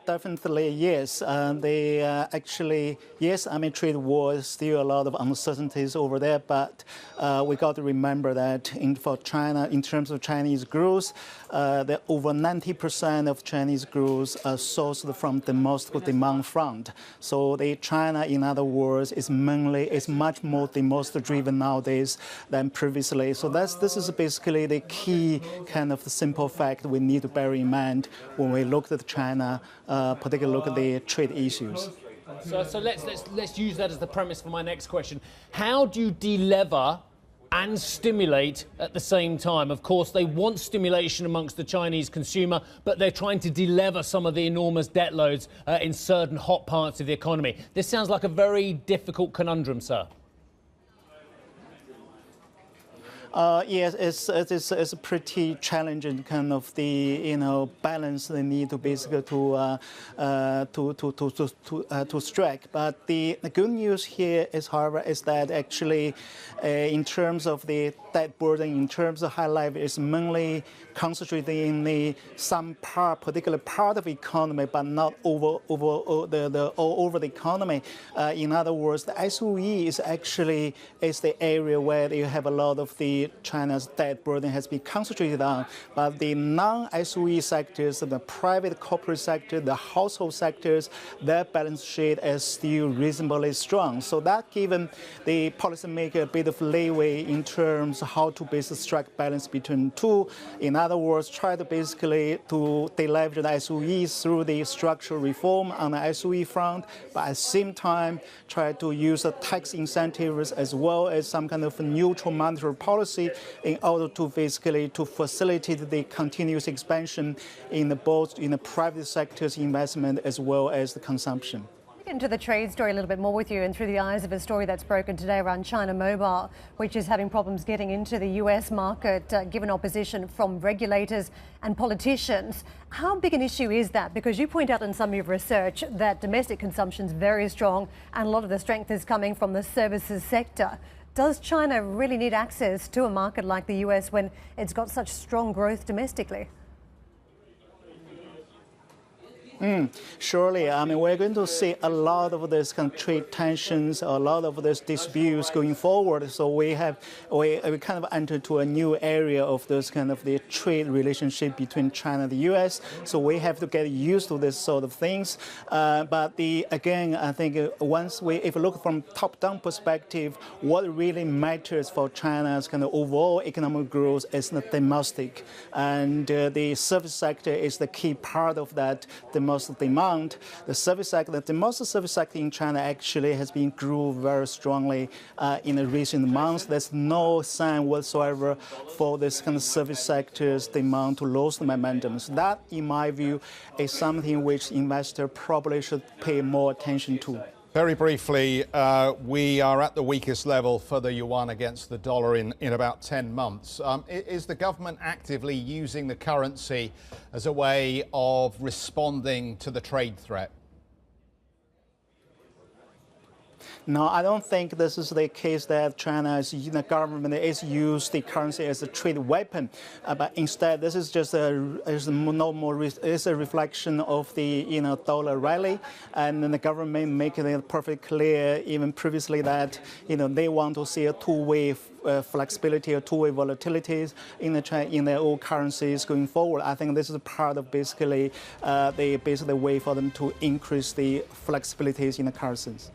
Definitely, yes. Yes, trade war is still a lot of uncertainties over there, but we got to remember that for China, in terms of Chinese growth, that over 90% of Chinese growth are sourced from domestic demand front. So China, in other words, is much more domestic driven nowadays than previously. So this is basically the key kind of simple fact we need to bear in mind when we look at China. Particularly look at the trade issues. So let's use that as the premise for my next question. How do you delever and stimulate at the same time? Of course, they want stimulation amongst the Chinese consumer, but they're trying to delever some of the enormous debt loads in certain hot parts of the economy. This sounds like a very difficult conundrum, sir. Yes, it's a pretty challenging kind of the balance they need to basically to strike. But the good news here is, however, is that actually in terms of the debt burden, in terms of high level, is mainly concentrated in some particular part of the economy, but not all over the economy. In other words, the SOE is the area where you have a lot of China's debt burden has been concentrated on, but the non-SOE sectors, the private corporate sector, the household sectors, their balance sheet is still reasonably strong. So that given the policymaker a bit of leeway in terms of how to basically strike balance between two. In other words, try to basically to deleverage the SOEs through the structural reform on the SOE front, but at the same time try to use the tax incentives as well as some kind of neutral monetary policy in order to basically to facilitate the continuous expansion in both the private sector's investment as well as the consumption. Get into the trade story a little bit more with you, and through the eyes of a story that's broken today around China Mobile, which is having problems getting into the US market given opposition from regulators and politicians. How big an issue is that? Because you point out in some of your research that domestic consumption is very strong and a lot of the strength is coming from the services sector. Does China really need access to a market like the US when it's got such strong growth domestically? Surely, we're going to see a lot of this kind of trade tensions, a lot of these disputes going forward. So we kind of entered to a new area of this kind of the trade relationship between China and the U.S. So we have to get used to this sort of things. But again, I think if you look from top-down perspective, what really matters for China's kind of overall economic growth is the domestic, and the service sector is the key part of that domestic demand. The service sector, the domestic service sector in China actually has been grew very strongly in the recent months. There's no sign whatsoever for this kind of service sector's demand to lose the momentum. So that, in my view, is something which investors probably should pay more attention to. Very briefly, we are at the weakest level for the yuan against the dollar in about 10 months. Is the government actively using the currency as a way of responding to the trade threat? No, I don't think this is the case that China's government is used the currency as a trade weapon, but instead this is just a reflection of the dollar rally, and then the government making it perfectly clear even previously that they want to see a two-way flexibility or two-way volatilities in their own currencies going forward. I think this is part of basically the way for them to increase the flexibilities in the currencies.